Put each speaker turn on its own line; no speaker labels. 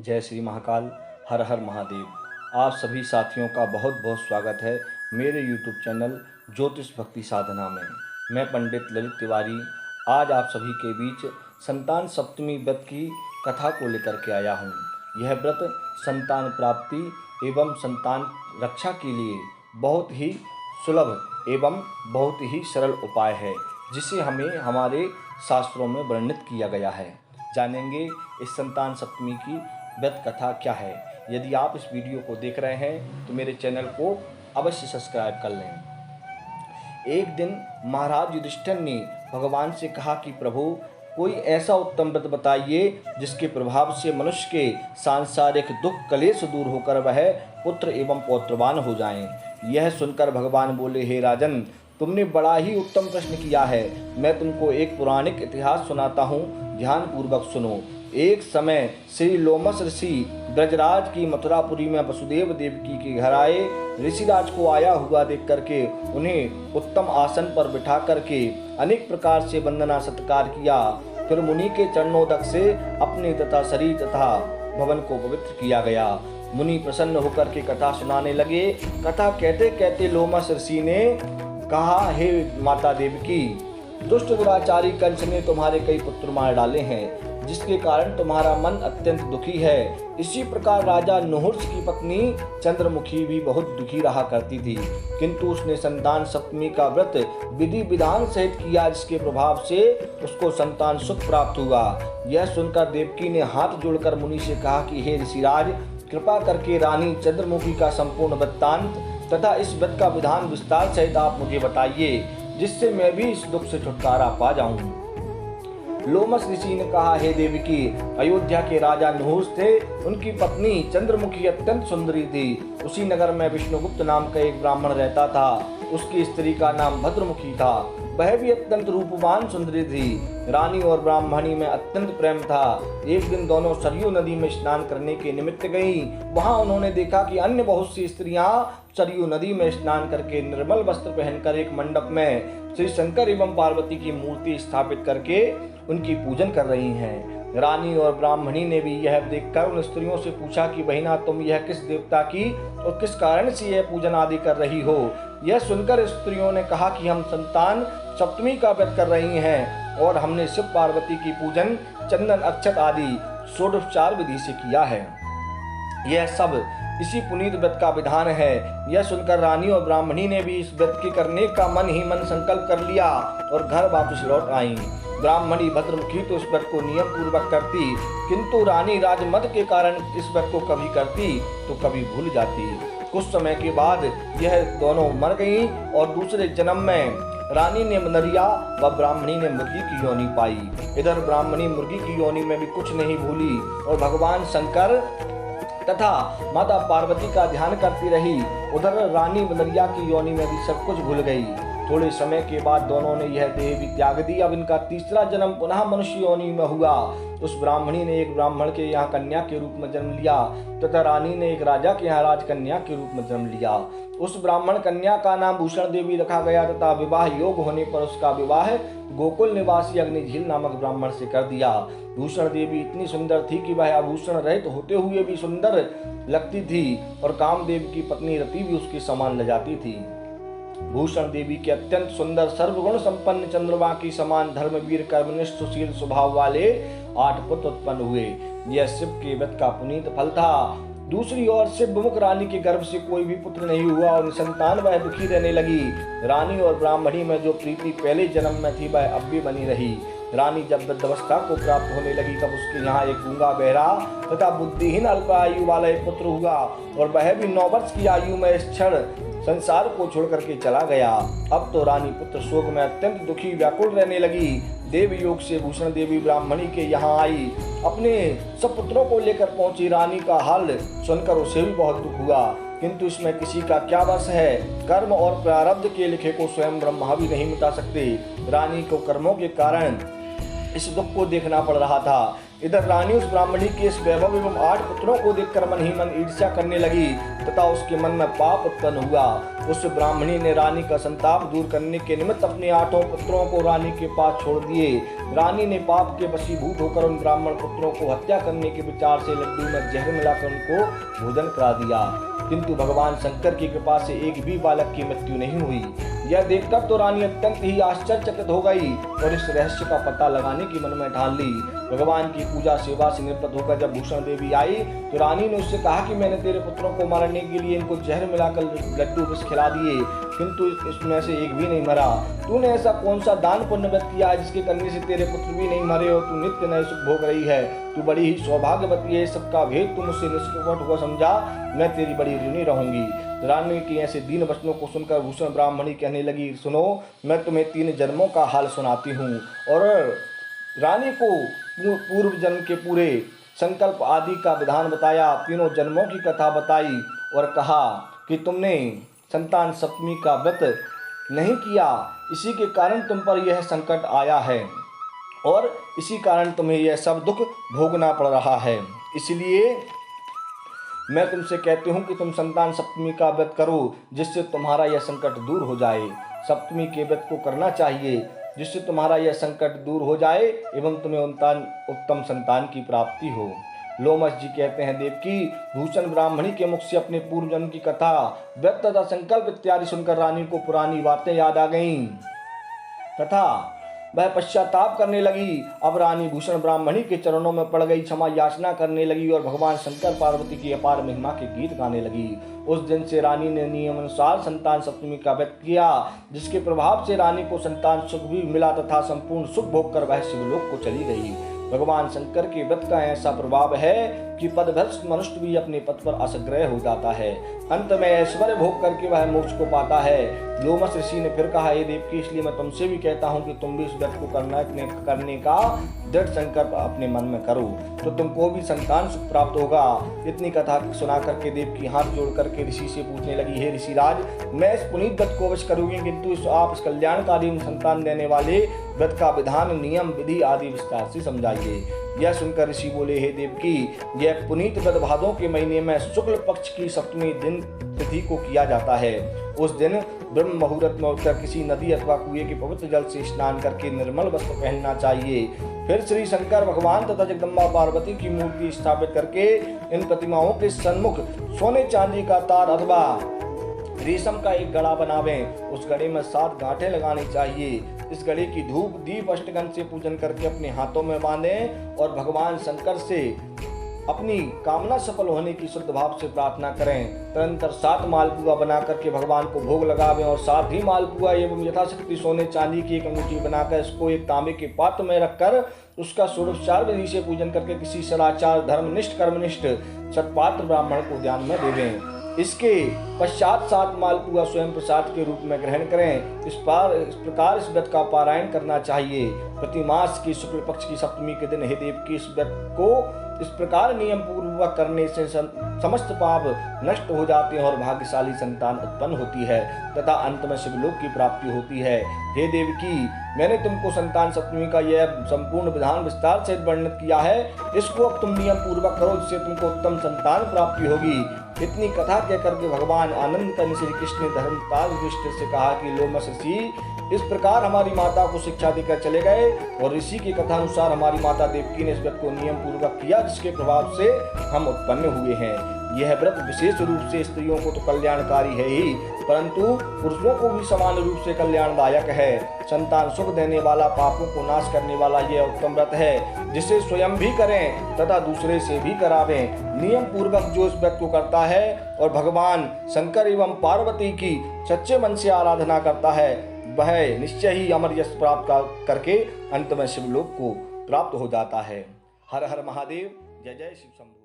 जय श्री महाकाल। हर हर महादेव। आप सभी साथियों का बहुत बहुत स्वागत है मेरे YouTube चैनल ज्योतिष भक्ति साधना में। मैं पंडित ललित तिवारी आज आप सभी के बीच संतान सप्तमी व्रत की कथा को लेकर के आया हूँ। यह व्रत संतान प्राप्ति एवं संतान रक्षा के लिए बहुत ही सुलभ एवं बहुत ही सरल उपाय है, जिसे हमें हमारे शास्त्रों में वर्णित किया गया है। जानेंगे इस संतान सप्तमी की व्रत कथा क्या है। यदि आप इस वीडियो को देख रहे हैं तो मेरे चैनल को अवश्य सब्सक्राइब कर लें। एक दिन महाराज युधिष्ठिर ने भगवान से कहा कि प्रभु, कोई ऐसा उत्तम व्रत बताइए जिसके प्रभाव से मनुष्य के सांसारिक दुख कलेश दूर होकर वह पुत्र एवं पौत्रवान हो जाएं। यह सुनकर भगवान बोले, हे राजन, तुमने बड़ा ही उत्तम प्रश्न किया है। मैं तुमको एक पौराणिक इतिहास सुनाता हूँ, ध्यान पूर्वक सुनो। एक समय श्री लोमस ऋषि ब्रजराज की मथुरापुरी में वसुदेव देवकी के घर आए। ऋषिराज को आया हुआ देख करके उन्हें उत्तम आसन पर बिठा करके अनेक प्रकार से वंदना सत्कार किया। फिर मुनि के चरणोदक से अपने तथा शरीर तथा भवन को पवित्र किया गया। मुनि प्रसन्न होकर के कथा सुनाने लगे। कथा कहते कहते लोमस ऋषि ने कहा, हे माता देवकी, दुष्ट दुराचारी कंस ने तुम्हारे कई पुत्र मार डाले हैं, जिसके कारण तुम्हारा मन अत्यंत दुखी है। इसी प्रकार राजा नुहुर्ष की पत्नी चंद्रमुखी भी बहुत दुखी रहा करती थी, किंतु उसने संतान सप्तमी का व्रत विधि विधान सहित किया, जिसके प्रभाव से उसको संतान सुख प्राप्त हुआ। यह सुनकर देवकी ने हाथ जोड़कर मुनि से कहा कि हे ऋषिराज, कृपा करके रानी चंद्रमुखी का संपूर्ण वृत्तांत तथा इस व्रत का विधान विस्तार सहित आप मुझे बताइए, जिससे मैं भी इस दुख से छुटकारा पा जाऊं। लोमस ऋषि ने कहा, हे देवकी, अयोध्या के राजा नुहुर्ष थे। उनकी पत्नी चंद्रमुखी अत्यंत सुंदरी थी। उसी नगर में विष्णुगुप्त नाम का एक ब्राह्मण रहता था। उसकी स्त्री का नाम भद्रमुखी था। वह भी अत्यंत रूपवान सुंदरी थी। रानी और ब्राह्मणी में अत्यंत प्रेम था। एक दिन दोनों सरयू नदी में स्नान करने के निमित्त गईं। वहां उन्होंने देखा कि अन्य बहुत सी स्त्रियां सरयू नदी में स्नान करके निर्मल वस्त्र पहनकर एक मंडप में श्री शंकर एवं पार्वती की मूर्ति स्थापित करके उनकी पूजन कर रही हैं। रानी और ब्राह्मणी ने भी यह देखकर उन स्त्रियों से पूछा कि बहिना, तुम यह किस देवता की और किस कारण से यह पूजन आदि कर रही हो। यह सुनकर स्त्रियों ने कहा कि हम संतान सप्तमी का व्रत कर रही हैं और हमने शिव पार्वती की पूजन चंदन अक्षत आदि षोडशोपचार विधि से किया है। यह सब इसी पुनीत व्रत का विधान है। यह सुनकर रानी और ब्राह्मणी ने भी इस व्रत के करने का मन ही मन संकल्प कर लिया और घर वापस लौट आई। ब्राह्मणी भद्रमुखी तो इस व्रत को नियम पूर्वक करती, किंतु रानी राजमद के कारण इस व्रत को कभी करती तो कभी भूल जाती। कुछ समय के बाद यह दोनों मर गईं और दूसरे जन्म में रानी ने नरिया व ब्राह्मणी ने मुर्गी की योनि पाई। इधर ब्राह्मणी मुर्गी की योनि में भी कुछ नहीं भूली और भगवान शंकर तथा माता पार्वती का ध्यान करती रही। उधर रानी नरिया की योनि में भी सब कुछ भूल गई। थोड़े समय के बाद दोनों ने यह देह भी त्याग दी। अब इनका तीसरा जन्म पुनः मनुष्य योनि में हुआ। उस ब्राह्मणी ने एक ब्राह्मण के यहाँ कन्या के रूप में जन्म लिया तथा रानी ने एक राजा के यहाँ राजकन्या के रूप में जन्म लिया। उस ब्राह्मण कन्या का नाम भूषण देवी रखा गया तथा विवाह योग होने पर उसका विवाह गोकुल निवासी अग्निझील नामक ब्राह्मण से कर दिया। भूषण देवी इतनी सुंदर थी कि वह आभूषण रहित होते हुए भी सुंदर लगती थी और कामदेव की पत्नी रति भी उसके समान ल जाती थी। भूषण देवी के अत्यंत सुंदर सर्वगुण संपन्न चंद्रमा की समान धर्मवीर कर्मनिष्ठ सुशील स्वभाव वाले 8 पुत्र उत्पन्न हुए। यह शिव के व्रत का पुनीत फल था। दूसरी ओर शिव विमुख रानी के गर्भ से कोई भी पुत्र नहीं हुआ और निसंतान वह दुखी रहने लगी। रानी और ब्राह्मणी में जो प्रीति पहले जन्म में थी वह अब भी बनी रही। रानी जब वृद्धावस्था को प्राप्त होने लगी तब उसके यहाँ एक गूंगा बहरा तथा बुद्धिहीन अल्प आयु वाला एक पुत्र हुआ और वह भी 9 वर्ष की आयु में इस क्षण संसार को छोड़ करके चला गया। अब तो रानी पुत्र शोक में अत्यंत दुखी व्याकुल रहने लगी। देव योग से भूषण देवी ब्राह्मणी के यहाँ आई। अपने सब पुत्रों को लेकर पहुंची। रानी का हाल सुनकर उसे भी बहुत दुख हुआ, किंतु इसमें किसी का क्या वश है। कर्म और प्रारब्ध के लिखे को स्वयं ब्रह्मा भी नहीं मिटा सकते। रानी को कर्मों के कारण इस दुख को देखना पड़ रहा था। इधर रानी उस ब्राह्मणी के इस वैभव एवं 8 पुत्रों को देखकर मन ही मन ईर्ष्या करने लगी तथा उसके मन में पाप उत्पन्न हुआ। उस ब्राह्मणी ने रानी का संताप दूर करने के निमित्त अपने 8 पुत्रों को रानी के पास छोड़ दिए। रानी ने पाप के वशीभूत होकर उन ब्राह्मण पुत्रों को हत्या करने के विचार से लड्डू में जहर मिलाकर उनको भोजन करा दिया, किंतु भगवान शंकर की कृपा से एक भी बालक की मृत्यु नहीं हुई। यह देखकर तो रानी अत्यंत ही आश्चर्यचकित हो गई और इस रहस्य का पता लगाने की मन में ठान ली। भगवान की पूजा सेवा से निवृत्त होकर जब भूषण देवी आई तो रानी ने उससे कहा कि मैंने तेरे पुत्रों को मारने के लिए इनको जहर मिलाकर लड्डू विष खिला दिए, किंतु इसमें से एक भी नहीं मरा। तूने ऐसा कौन सा दान पुण्य व्रत किया है जिसके करने से तेरे पुत्र भी नहीं मरे और तू नित्य नए सुख भोग रही है? तू बड़ी ही सौभाग्यवती है। सबका भेद तुम मुझसे निष्कपट होकर समझा, मैं तेरी बड़ी ऋणी रहूंगी। रानी की ऐसे दीन वचनों को सुनकर भूषण ब्राह्मणी कहने लगी, सुनो, मैं तुम्हें 3 जन्मों का हाल सुनाती हूँ। और रानी को पूर्व जन्म के पूरे संकल्प आदि का विधान बताया, तीनों जन्मों की कथा बताई और कहा कि तुमने संतान सप्तमी का व्रत नहीं किया, इसी के कारण तुम पर यह संकट आया है और इसी कारण तुम्हें यह सब दुख भोगना पड़ रहा है। इसलिए मैं तुमसे कहती हूँ कि तुम संतान सप्तमी का व्रत करो, जिससे तुम्हारा यह संकट दूर हो जाए। सप्तमी के व्रत को करना चाहिए जिससे तुम्हारा यह संकट दूर हो जाए एवं तुम्हें उत्तम संतान की प्राप्ति हो। लोमस जी कहते हैं, देवकी, भूषण ब्राह्मणी के मुख से अपने पूर्व जन्म की कथा, व्रत तथा संकल्प इत्यादि सुनकर रानी को पुरानी बातें याद आ गईं तथा वह पश्चाताप करने लगी। अब रानी भूषण ब्राह्मणी के चरणों में पड़ गई, क्षमा याचना करने लगी और भगवान शंकर पार्वती की अपार महिमा के गीत गाने लगी। उस दिन से रानी ने नियम अनुसार संतान सप्तमी का व्रत किया, जिसके प्रभाव से रानी को संतान सुख भी मिला तथा संपूर्ण सुख भोग कर वह शिवलोक को चली गई। भगवान शंकर के व्रत का ऐसा प्रभाव है कि पदभ्रष्ट मनुष्य भी अपने पद पर असग्रह हो जाता है, अंत में ऐश्वर्य भोग करके वह मोक्ष को पाता है। लोमस ऋषि ने फिर कहा, हे देवकी, इसलिए मैं तुमसे भी कहता हूँ कि तुम भी इस व्रत को करने का दृढ़ संकल्प अपने मन में करो, तो तुमको भी संतान सुख प्राप्त होगा। इतनी कथा सुना करके देवकी हाथ जोड़ करके ऋषि से पूछने लगी, हे ऋषिराज, मैं इस पुनीत व्रत को अवश्य करूंगी, किंतु आप इस कल्याणकारी संतान देने वाले व्रत का विधान, नियम, विधि आदि विस्तार से समझाइए। यह सुनकर ऋषि बोले, हे देवकी, यह पुनीत व्रत भादों के महीने में शुक्ल पक्ष की सप्तमी दिन तिथि को किया जाता है। उस दिन ब्रह्म मुहूर्त में उठकर किसी नदी अथवा कुएं के पवित्र जल से स्नान करके निर्मल वस्त्र पहनना चाहिए। फिर श्री शंकर भगवान तथा जगदम्बा पार्वती की मूर्ति स्थापित करके इन प्रतिमाओं के सन्मुख सोने चांदी का तार अथवा रेशम का एक गड़ा बनावें। उस गड़े में 7 गांठें लगानी चाहिए। इस गड़े की धूप दीप अष्टगंध से पूजन करके अपने हाथों में बांधें और भगवान शंकर से अपनी कामना सफल होने की शुद्ध भाव से प्रार्थना करें। तदनंतर 7 मालपुआ बना करके भगवान को भोग लगावें और 7 ही मालपुआ एवं यथाशक्ति सोने चांदी की एक अंगूठी बनाकर इसको एक तांबे के पात्र में रखकर उसका षोडशोपचार विधि से पूजन करके किसी सदाचार धर्मनिष्ठ कर्मनिष्ठ सत्पात्र ब्राह्मण को ध्यान में देवें। इसके पश्चात 7 मालपुआ स्वयं प्रसाद के रूप में ग्रहण करें। इस प्रकार इस व्रत का पारायण करना चाहिए। प्रति मास की शुक्ल पक्ष की सप्तमी के दिन हे देव की इस व्रत को इस प्रकार नियम पूर्वक करने से समस्त पाप नष्ट हो जाते हैं और भाग्यशाली संतान उत्पन्न होती है तथा अंत में शिवलोक की प्राप्ति होती है। हे देवकी, मैंने तुमको संतान सप्तमी का यह संपूर्ण विधान विस्तार से वर्णित किया है। इसको अब तुम नियम पूर्वक करो, जिससे तुमको उत्तम संतान प्राप्ति होगी। इतनी कथा कहकर के भगवान आनंद करने श्री कृष्ण ने धर्मताल युधिष्ठिर से कहा कि लोमस ऋषि इस प्रकार हमारी माता को शिक्षा देकर चले गए और ऋषि की कथा अनुसार हमारी माता देवकी ने इस व्रत को नियम पूर्वक किया, जिसके प्रभाव से हम उत्पन्न हुए हैं। यह व्रत विशेष रूप से स्त्रियों को तो कल्याणकारी है ही, परंतु पुरुषों को भी समान रूप से कल्याणदायक है। संतान सुख देने वाला, पापों को नाश करने वाला यह उत्तम व्रत है, जिसे स्वयं भी करें तथा दूसरे से भी करावें। नियम पूर्वक जो इस व्रत को करता है और भगवान शंकर एवं पार्वती की सच्चे मन से आराधना करता है, वह निश्चय ही अमर यश प्राप्त करके अंत में शिवलोक को प्राप्त हो जाता है। हर हर महादेव, जय जय शिव शंभु।